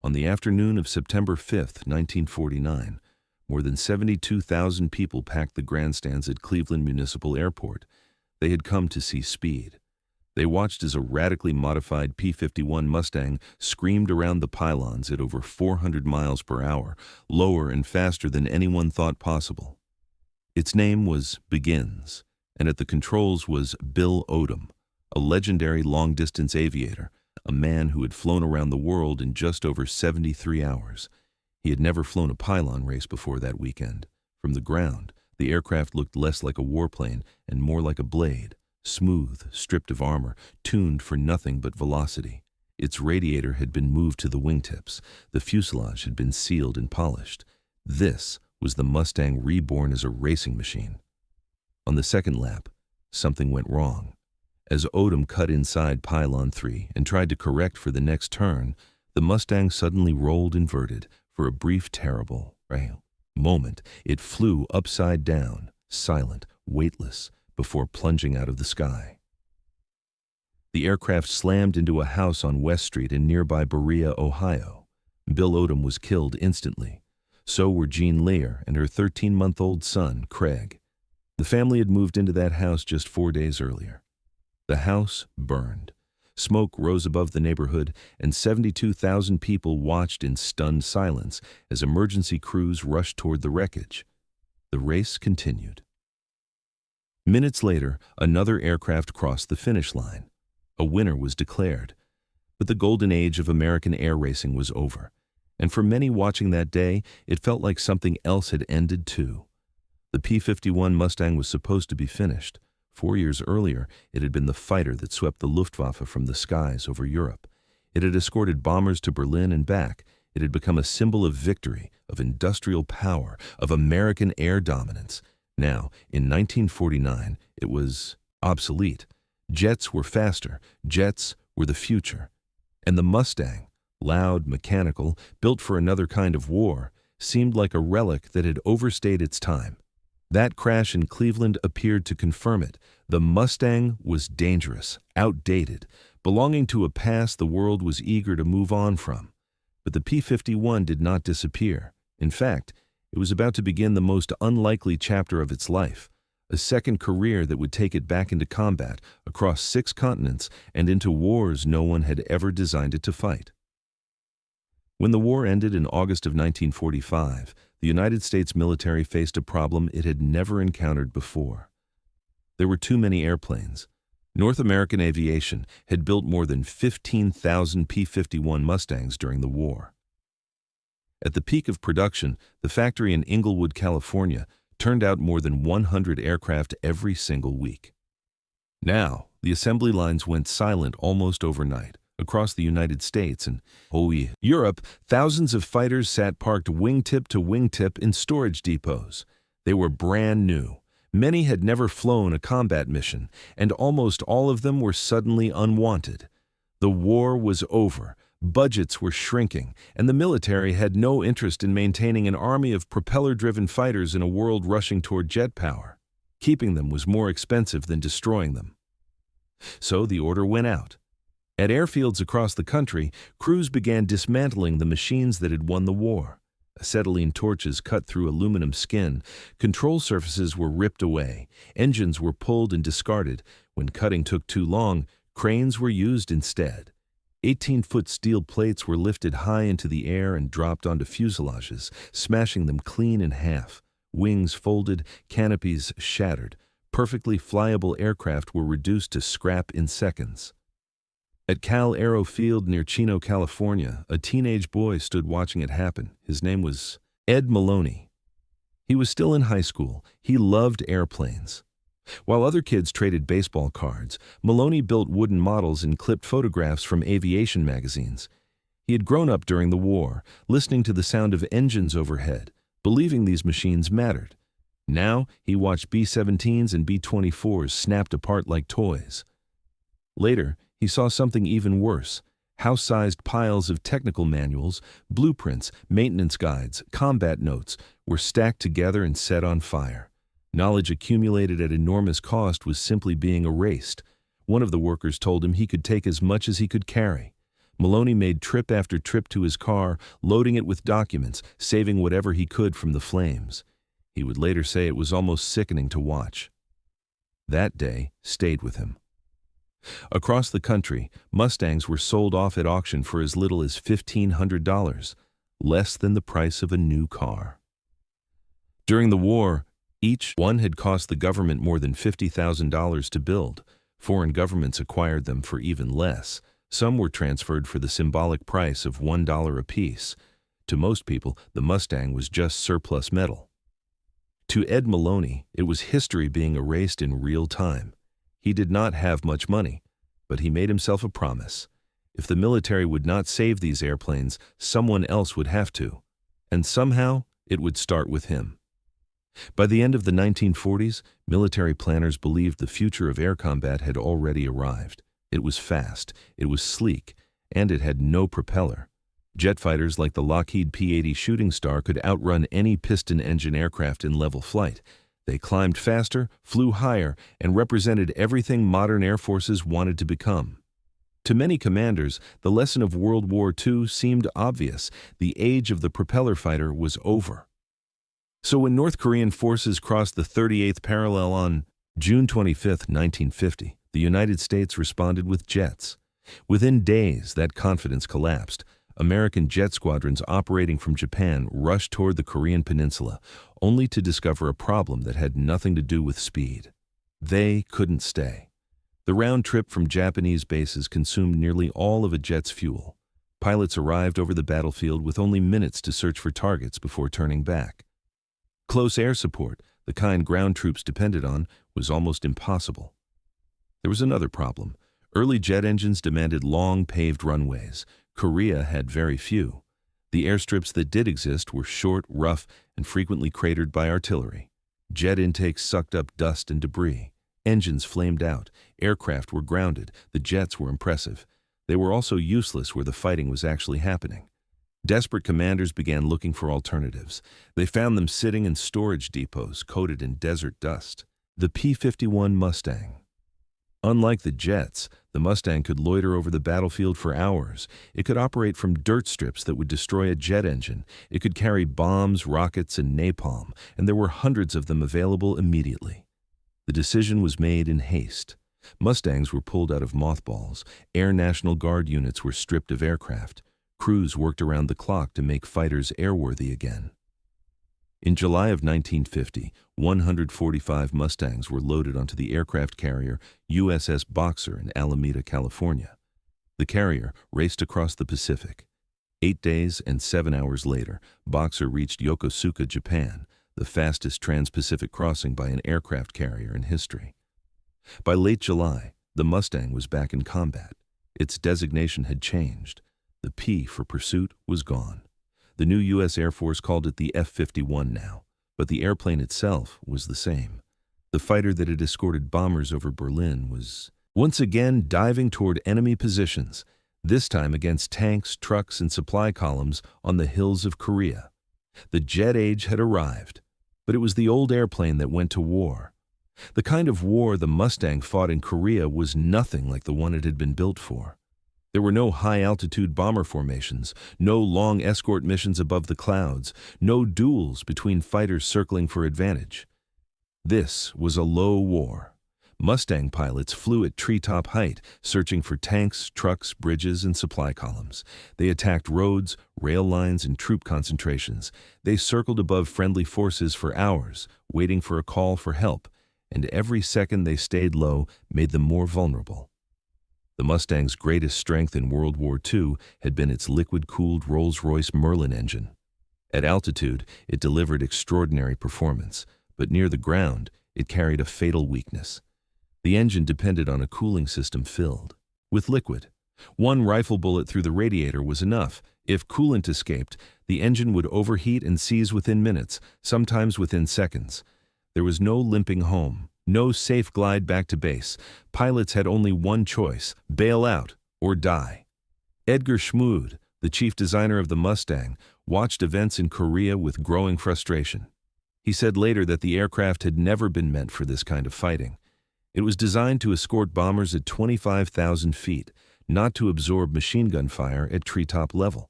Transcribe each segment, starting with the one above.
On the afternoon of September 5, 1949, more than 72,000 people packed the grandstands at Cleveland Municipal Airport. They had come to see speed. They watched as a radically modified P-51 Mustang screamed around the pylons at over 400 miles per hour, lower and faster than anyone thought possible. Its name was Begins, and at the controls was Bill Odom, a legendary long-distance aviator, a man who had flown around the world in just over 73 hours. He had never flown a pylon race before that weekend. From the ground, the aircraft looked less like a warplane and more like a blade, smooth, stripped of armor, tuned for nothing but velocity. Its radiator had been moved to the wingtips. The fuselage had been sealed and polished. This was the Mustang reborn as a racing machine. On the second lap, something went wrong. As Odom cut inside pylon 3 and tried to correct for the next turn, the Mustang suddenly rolled inverted. For a brief, terrible moment, it flew upside down, silent, weightless, before plunging out of the sky. The aircraft slammed into a house on West Street in nearby Berea, Ohio. Bill Odom was killed instantly. So were Jean Lear and her 13-month-old son, Craig. The family had moved into that house just 4 days earlier. The house burned. Smoke rose above the neighborhood, and 72,000 people watched in stunned silence as emergency crews rushed toward the wreckage. The race continued. Minutes later, another aircraft crossed the finish line. A winner was declared. But the golden age of American air racing was over, and for many watching that day, it felt like something else had ended too. The P-51 Mustang was supposed to be finished. 4 years earlier, it had been the fighter that swept the Luftwaffe from the skies over Europe. It had escorted bombers to Berlin and back. It had become a symbol of victory, of industrial power, of American air dominance. Now, in 1949, it was obsolete. Jets were faster. Jets were the future. And the Mustang, loud, mechanical, built for another kind of war, seemed like a relic that had overstayed its time. That crash in Cleveland appeared to confirm it. The Mustang was dangerous, outdated, belonging to a past the world was eager to move on from. But the P-51 did not disappear. In fact, it was about to begin the most unlikely chapter of its life, a second career that would take it back into combat, across 6 continents, and into wars no one had ever designed it to fight. When the war ended in August of 1945, the United States military faced a problem it had never encountered before. There were too many airplanes. North American aviation had built more than 15,000 P-51 Mustangs during the war. At the peak of production, the factory in Inglewood, California, turned out more than 100 aircraft every single week. Now, the assembly lines went silent almost overnight. Across the United States and Europe, thousands of fighters sat parked wingtip to wingtip in storage depots. They were brand new. Many had never flown a combat mission, and almost all of them were suddenly unwanted. The war was over, budgets were shrinking, and the military had no interest in maintaining an army of propeller-driven fighters in a world rushing toward jet power. Keeping them was more expensive than destroying them. So the order went out. At airfields across the country, crews began dismantling the machines that had won the war. Acetylene torches cut through aluminum skin, control surfaces were ripped away, engines were pulled and discarded. When cutting took too long, cranes were used instead. 18-foot steel plates were lifted high into the air and dropped onto fuselages, smashing them clean in half. Wings folded, canopies shattered. Perfectly flyable aircraft were reduced to scrap in seconds. At Cal Aero Field near Chino, California, a teenage boy stood watching it happen. His name was Ed Maloney. He was still in high school. He loved airplanes. While other kids traded baseball cards, Maloney built wooden models and clipped photographs from aviation magazines. He had grown up during the war, listening to the sound of engines overhead, believing these machines mattered. Now he watched B-17s and B-24s snapped apart like toys. Later, he saw something even worse. House-sized piles of technical manuals, blueprints, maintenance guides, combat notes were stacked together and set on fire. Knowledge accumulated at enormous cost was simply being erased. One of the workers told him he could take as much as he could carry. Maloney made trip after trip to his car, loading it with documents, saving whatever he could from the flames. He would later say it was almost sickening to watch. That day stayed with him. Across the country, Mustangs were sold off at auction for as little as $1,500, less than the price of a new car. During the war, each one had cost the government more than $50,000 to build. Foreign governments acquired them for even less. Some were transferred for the symbolic price of $1 apiece. To most people, the Mustang was just surplus metal. To Ed Maloney, it was history being erased in real time. He did not have much money, but he made himself a promise. If the military would not save these airplanes, someone else would have to. And somehow, it would start with him. By the end of the 1940s, military planners believed the future of air combat had already arrived. It was fast, it was sleek, and it had no propeller. Jet fighters like the Lockheed P-80 Shooting Star could outrun any piston-engine aircraft in level flight. They climbed faster, flew higher, and represented everything modern air forces wanted to become. To many commanders, the lesson of World War II seemed obvious. The age of the propeller fighter was over. So when North Korean forces crossed the 38th parallel on June 25, 1950, the United States responded with jets. Within days, that confidence collapsed. American jet squadrons operating from Japan rushed toward the Korean peninsula, only to discover a problem that had nothing to do with speed. They couldn't stay. The round trip from Japanese bases consumed nearly all of a jet's fuel. Pilots arrived over the battlefield with only minutes to search for targets before turning back. Close air support, the kind ground troops depended on, was almost impossible. There was another problem. Early jet engines demanded long paved runways. Korea had very few. The airstrips that did exist were short, rough, and frequently cratered by artillery. Jet intakes sucked up dust and debris. Engines flamed out. Aircraft were grounded. The jets were impressive. They were also useless where the fighting was actually happening. Desperate commanders began looking for alternatives. They found them sitting in storage depots coated in desert dust. The P-51 Mustang. Unlike the jets, the Mustang could loiter over the battlefield for hours. It could operate from dirt strips that would destroy a jet engine. It could carry bombs, rockets, and napalm, and there were hundreds of them available immediately. The decision was made in haste. Mustangs were pulled out of mothballs. Air National Guard units were stripped of aircraft. Crews worked around the clock to make fighters airworthy again. In July of 1950, 145 Mustangs were loaded onto the aircraft carrier USS Boxer in Alameda, California. The carrier raced across the Pacific. 8 days and 7 hours later, Boxer reached Yokosuka, Japan, the fastest trans-Pacific crossing by an aircraft carrier in history. By late July, the Mustang was back in combat. Its designation had changed. The P for pursuit was gone. The new U.S. Air Force called it the F-51 now, but the airplane itself was the same. The fighter that had escorted bombers over Berlin was once again diving toward enemy positions, this time against tanks, trucks, and supply columns on the hills of Korea. The jet age had arrived, but it was the old airplane that went to war. The kind of war the Mustang fought in Korea was nothing like the one it had been built for. There were no high-altitude bomber formations, no long escort missions above the clouds, no duels between fighters circling for advantage. This was a low war. Mustang pilots flew at treetop height, searching for tanks, trucks, bridges, and supply columns. They attacked roads, rail lines, and troop concentrations. They circled above friendly forces for hours, waiting for a call for help, and every second they stayed low made them more vulnerable. The Mustang's greatest strength in World War II had been its liquid-cooled Rolls-Royce Merlin engine. At altitude, it delivered extraordinary performance, but near the ground, it carried a fatal weakness. The engine depended on a cooling system filled with liquid. One rifle bullet through the radiator was enough. If coolant escaped, the engine would overheat and seize within minutes, sometimes within seconds. There was no limping home. No safe glide back to base. Pilots had only one choice: bail out or die. Edgar Schmood, the chief designer of the Mustang, watched events in Korea with growing frustration. He said later that the aircraft had never been meant for this kind of fighting. It was designed to escort bombers at 25,000 feet, not to absorb machine gun fire at treetop level.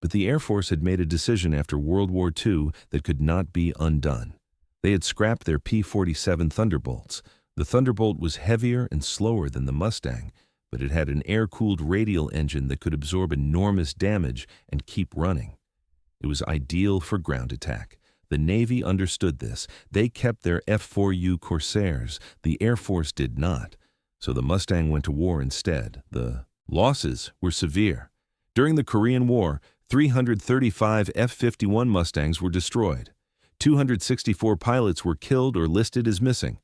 But the Air Force had made a decision after World War II that could not be undone. They had scrapped their P-47 Thunderbolts. The Thunderbolt was heavier and slower than the Mustang, but it had an air-cooled radial engine that could absorb enormous damage and keep running. It was ideal for ground attack. The Navy understood this. They kept their F-4U Corsairs. The Air Force did not. So the Mustang went to war instead. The losses were severe. During the Korean War, 335 F-51 Mustangs were destroyed. 264 pilots were killed or listed as missing.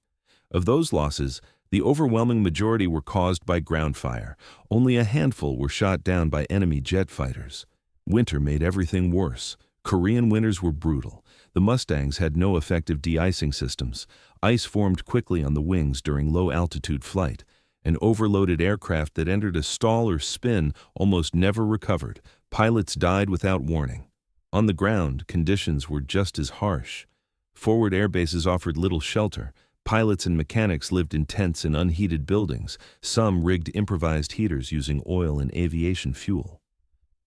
Of those losses, the overwhelming majority were caused by ground fire. Only a handful were shot down by enemy jet fighters. Winter made everything worse. Korean winters were brutal. The Mustangs had no effective de-icing systems. Ice formed quickly on the wings during low-altitude flight. An overloaded aircraft that entered a stall or spin almost never recovered. Pilots died without warning. On the ground, conditions were just as harsh. Forward air bases offered little shelter. Pilots and mechanics lived in tents in unheated buildings. Some rigged improvised heaters using oil and aviation fuel.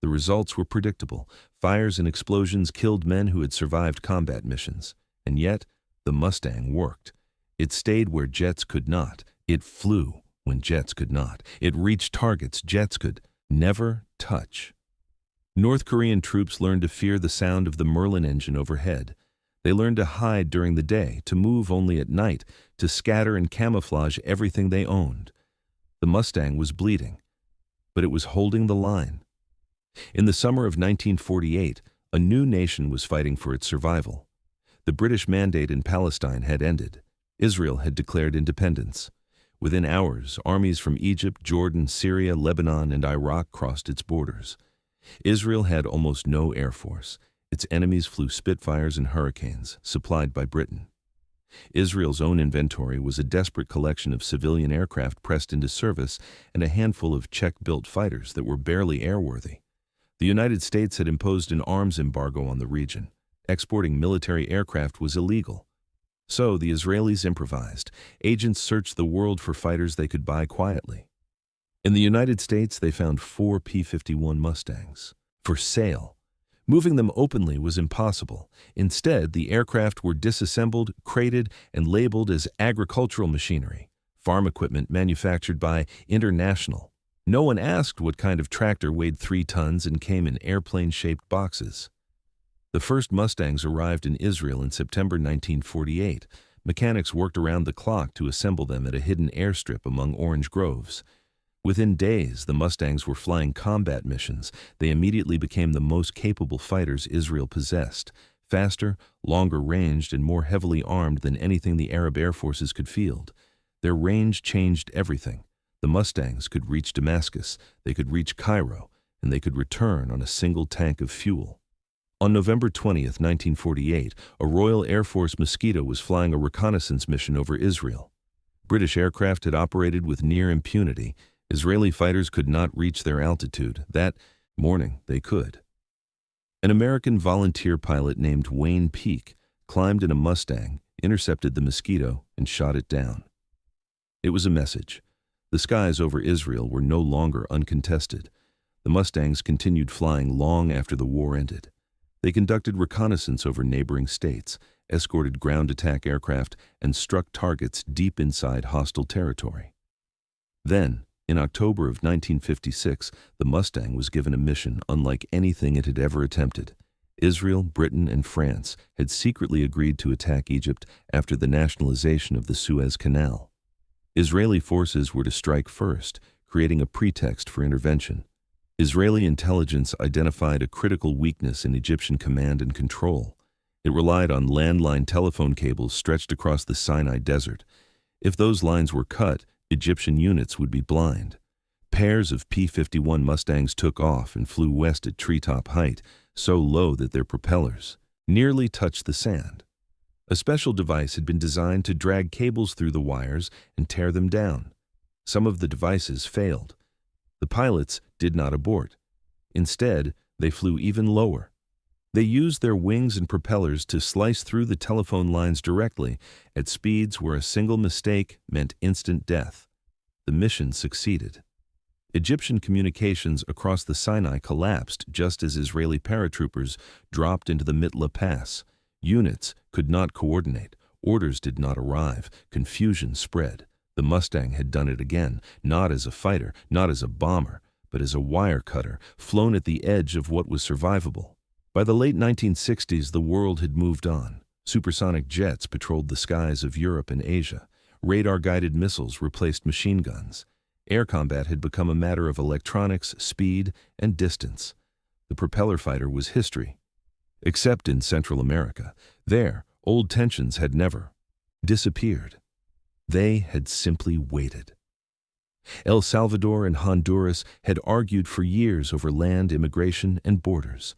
The results were predictable. Fires and explosions killed men who had survived combat missions. And yet, the Mustang worked. It stayed where jets could not. It flew when jets could not. It reached targets jets could never touch. North Korean troops learned to fear the sound of the Merlin engine overhead. They learned to hide during the day, to move only at night, to scatter and camouflage everything they owned. The Mustang was bleeding, but it was holding the line. In the summer of 1948, a new nation was fighting for its survival. The British mandate in Palestine had ended. Israel had declared independence. Within hours, armies from Egypt, Jordan, Syria, Lebanon, and Iraq crossed its borders. Israel had almost no air force. Its enemies flew Spitfires and Hurricanes, supplied by Britain. Israel's own inventory was a desperate collection of civilian aircraft pressed into service and a handful of Czech-built fighters that were barely airworthy. The United States had imposed an arms embargo on the region. Exporting military aircraft was illegal. So the Israelis improvised. Agents searched the world for fighters they could buy quietly. In the United States, they found 4 P-51 Mustangs for sale. Moving them openly was impossible. Instead, the aircraft were disassembled, crated, and labeled as agricultural machinery, farm equipment manufactured by International. No one asked what kind of tractor weighed 3 tons and came in airplane-shaped boxes. The first Mustangs arrived in Israel in September 1948. Mechanics worked around the clock to assemble them at a hidden airstrip among orange groves. Within days, the Mustangs were flying combat missions. They immediately became the most capable fighters Israel possessed, faster, longer ranged, and more heavily armed than anything the Arab air forces could field. Their range changed everything. The Mustangs could reach Damascus, they could reach Cairo, and they could return on a single tank of fuel. On November 20, 1948, a Royal Air Force Mosquito was flying a reconnaissance mission over Israel. British aircraft had operated with near impunity. Israeli fighters could not reach their altitude. That morning, they could. An American volunteer pilot named Wayne Peake climbed in a Mustang, intercepted the Mosquito, and shot it down. It was a message. The skies over Israel were no longer uncontested. The Mustangs continued flying long after the war ended. They conducted reconnaissance over neighboring states, escorted ground attack aircraft, and struck targets deep inside hostile territory. Then, in October of 1956, the Mustang was given a mission unlike anything it had ever attempted. Israel, Britain, and France had secretly agreed to attack Egypt after the nationalization of the Suez Canal. Israeli forces were to strike first, creating a pretext for intervention. Israeli intelligence identified a critical weakness in Egyptian command and control. It relied on landline telephone cables stretched across the Sinai Desert. If those lines were cut, Egyptian units would be blind. Pairs of P-51 Mustangs took off and flew west at treetop height, so low that their propellers nearly touched the sand. A special device had been designed to drag cables through the wires and tear them down. Some of the devices failed. The pilots did not abort. Instead, they flew even lower. They used their wings and propellers to slice through the telephone lines directly at speeds where a single mistake meant instant death. The mission succeeded. Egyptian communications across the Sinai collapsed just as Israeli paratroopers dropped into the Mitla Pass. Units could not coordinate. Orders did not arrive. Confusion spread. The Mustang had done it again, not as a fighter, not as a bomber, but as a wire cutter, flown at the edge of what was survivable. By the late 1960s, the world had moved on. Supersonic jets patrolled the skies of Europe and Asia. Radar-guided missiles replaced machine guns. Air combat had become a matter of electronics, speed, and distance. The propeller fighter was history. Except in Central America. There, old tensions had never disappeared. They had simply waited. El Salvador and Honduras had argued for years over land, immigration, and borders.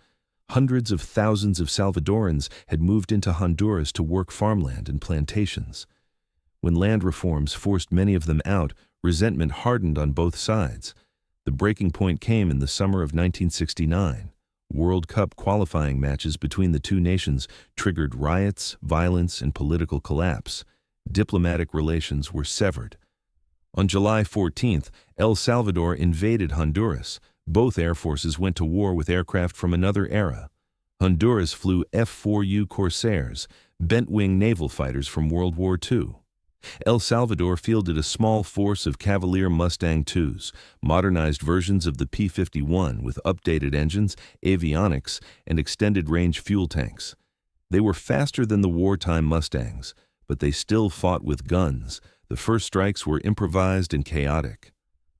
Hundreds of thousands of Salvadorans had moved into Honduras to work farmland and plantations. When land reforms forced many of them out, resentment hardened on both sides. The breaking point came in the summer of 1969. World Cup qualifying matches between the two nations triggered riots, violence, and political collapse. Diplomatic relations were severed. On July 14th, El Salvador invaded Honduras. Both air forces went to war with aircraft from another era. Honduras flew F-4U Corsairs, bent-wing naval fighters from World War II. El Salvador fielded a small force of Cavalier Mustang IIs, modernized versions of the P-51 with updated engines, avionics, and extended-range fuel tanks. They were faster than the wartime Mustangs, but they still fought with guns. The first strikes were improvised and chaotic.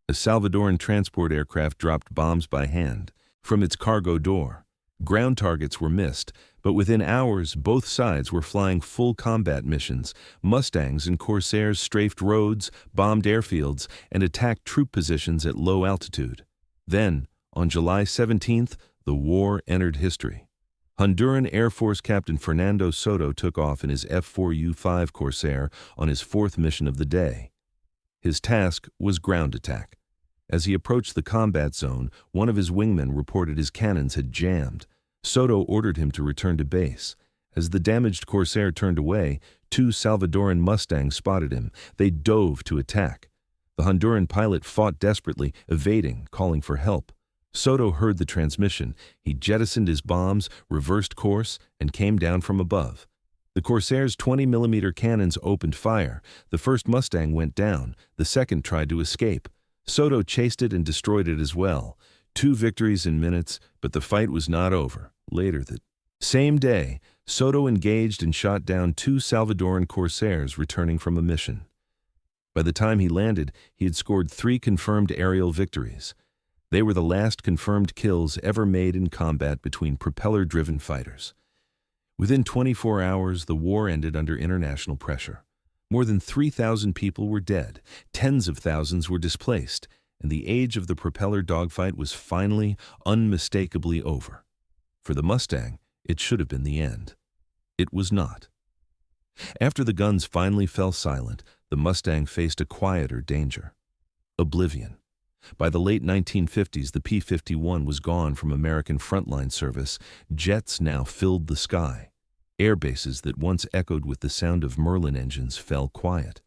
A Salvadoran transport aircraft dropped bombs by hand from its cargo door. Ground targets were missed, but within hours both sides were flying full combat missions. Mustangs and Corsairs strafed roads, bombed airfields, and attacked troop positions at low altitude. Then, on July 17th, the war entered history. Honduran Air Force Captain Fernando Soto took off in his F-4U-5 Corsair on his fourth mission of the day. His task was ground attack. As he approached the combat zone, one of his wingmen reported his cannons had jammed. Soto ordered him to return to base. As the damaged Corsair turned away, two Salvadoran Mustangs spotted him. They dove to attack. The Honduran pilot fought desperately, evading, calling for help. Soto heard the transmission. He jettisoned his bombs, reversed course, and came down from above. The Corsair's 20mm cannons opened fire. The first Mustang went down. The second tried to escape. Soto chased it and destroyed it as well. 2 victories in minutes, but the fight was not over. Later that same day, Soto engaged and shot down 2 Salvadoran Corsairs returning from a mission. By the time he landed, he had scored 3 confirmed aerial victories. They were the last confirmed kills ever made in combat between propeller-driven fighters. Within 24 hours, the war ended under international pressure. More than 3,000 people were dead, tens of thousands were displaced, and the age of the propeller dogfight was finally, unmistakably over. For the Mustang, it should have been the end. It was not. After the guns finally fell silent, the Mustang faced a quieter danger: oblivion. By the late 1950s, the P-51 was gone from American frontline service. Jets now filled the sky. Air bases that once echoed with the sound of Merlin engines fell quiet.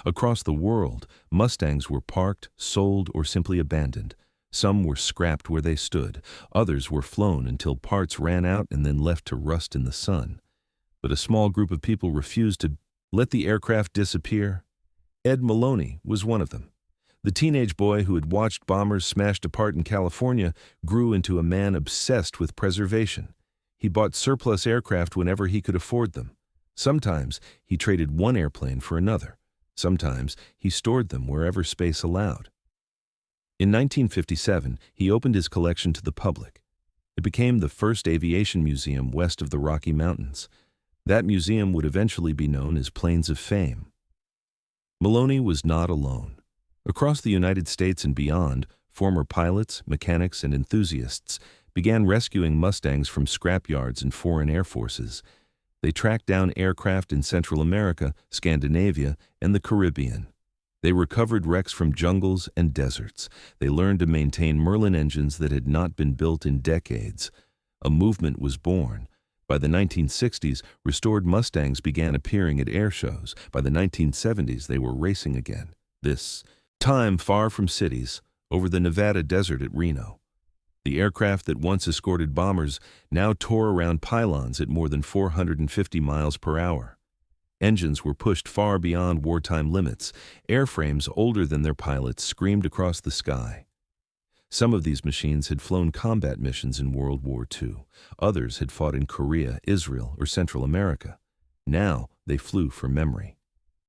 Across the world, Mustangs were parked, sold, or simply abandoned. Some were scrapped where they stood. Others were flown until parts ran out and then left to rust in the sun. But a small group of people refused to let the aircraft disappear. Ed Maloney was one of them. The teenage boy who had watched bombers smashed apart in California grew into a man obsessed with preservation. He bought surplus aircraft whenever he could afford them. Sometimes he traded one airplane for another. Sometimes he stored them wherever space allowed. In 1957, he opened his collection to the public. It became the first aviation museum west of the Rocky Mountains. That museum would eventually be known as Planes of Fame. Maloney was not alone. Across the United States and beyond, former pilots, mechanics, and enthusiasts began rescuing Mustangs from scrapyards and foreign air forces. They tracked down aircraft in Central America, Scandinavia, and the Caribbean. They recovered wrecks from jungles and deserts. They learned to maintain Merlin engines that had not been built in decades. A movement was born. By the 1960s, restored Mustangs began appearing at air shows. By the 1970s, they were racing again. This time far from cities, over the Nevada desert at Reno. The aircraft that once escorted bombers now tore around pylons at more than 450 miles per hour. Engines were pushed far beyond wartime limits. Airframes older than their pilots screamed across the sky. Some of these machines had flown combat missions in World War II. Others had fought in Korea, Israel, or Central America. Now they flew for memory.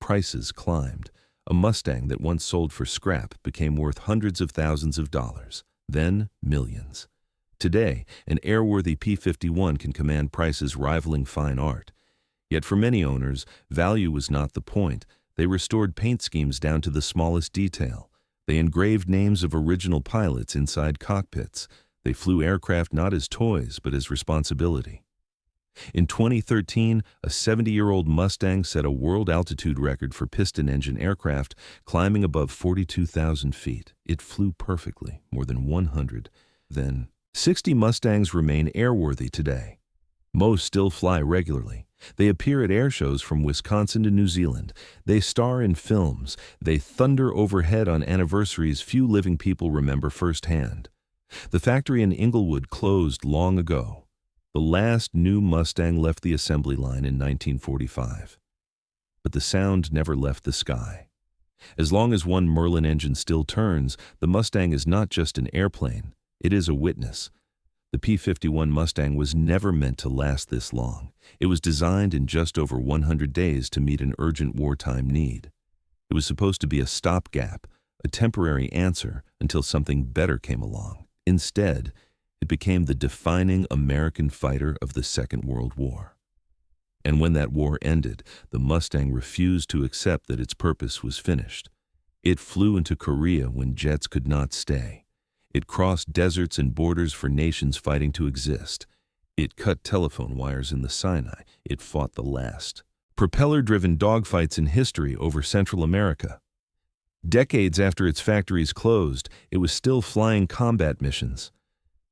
Prices climbed. A Mustang that once sold for scrap became worth hundreds of thousands of dollars, then millions. Today, an airworthy P-51 can command prices rivaling fine art. Yet for many owners, value was not the point. They restored paint schemes down to the smallest detail. They engraved names of original pilots inside cockpits. They flew aircraft not as toys, but as responsibility. In 2013, a 70-year-old Mustang set a world altitude record for piston-engine aircraft, climbing above 42,000 feet. It flew perfectly, more than 100. Then, 60 Mustangs remain airworthy today. Most still fly regularly. They appear at air shows from Wisconsin to New Zealand. They star in films. They thunder overhead on anniversaries few living people remember firsthand. The factory in Inglewood closed long ago. The last new Mustang left the assembly line in 1945. But the sound never left the sky. As long as one Merlin engine still turns, the Mustang is not just an airplane, it is a witness. The P-51 Mustang was never meant to last this long. It was designed in just over 100 days to meet an urgent wartime need. It was supposed to be a stopgap, a temporary answer until something better came along. Instead, it became the defining American fighter of the Second World War. And when that war ended, the Mustang refused to accept that its purpose was finished. It flew into Korea when jets could not stay. It crossed deserts and borders for nations fighting to exist. It cut telephone wires in the Sinai. It fought the last propeller-driven dogfights in history over Central America. Decades after its factories closed, it was still flying combat missions.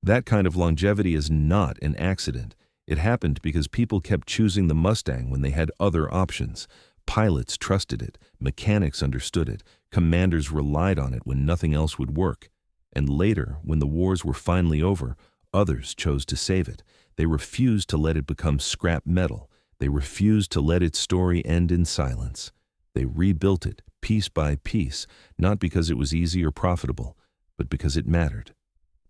That kind of longevity is not an accident. It happened because people kept choosing the Mustang when they had other options. Pilots trusted it, mechanics understood it, commanders relied on it when nothing else would work. And later, when the wars were finally over, others chose to save it. They refused to let it become scrap metal. They refused to let its story end in silence. They rebuilt it, piece by piece, not because it was easy or profitable, but because it mattered.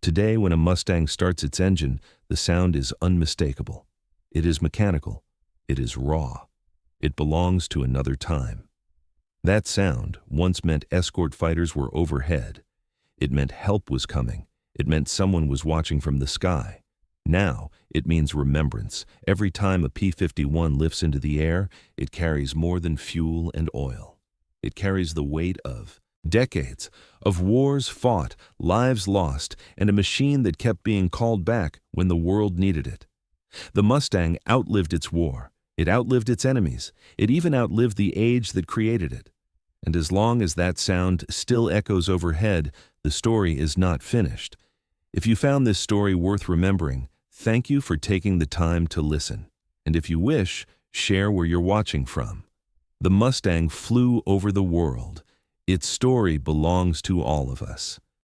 Today, when a Mustang starts its engine, the sound is unmistakable. It is mechanical. It is raw. It belongs to another time. That sound once meant escort fighters were overhead. It meant help was coming. It meant someone was watching from the sky. Now, it means remembrance. Every time a P-51 lifts into the air, it carries more than fuel and oil. It carries the weight of decades, of wars fought, lives lost, and a machine that kept being called back when the world needed it. The Mustang outlived its war. It outlived its enemies. It even outlived the age that created it. And as long as that sound still echoes overhead, the story is not finished. If you found this story worth remembering, thank you for taking the time to listen. And if you wish, share where you're watching from. The Mustang flew over the world. Its story belongs to all of us.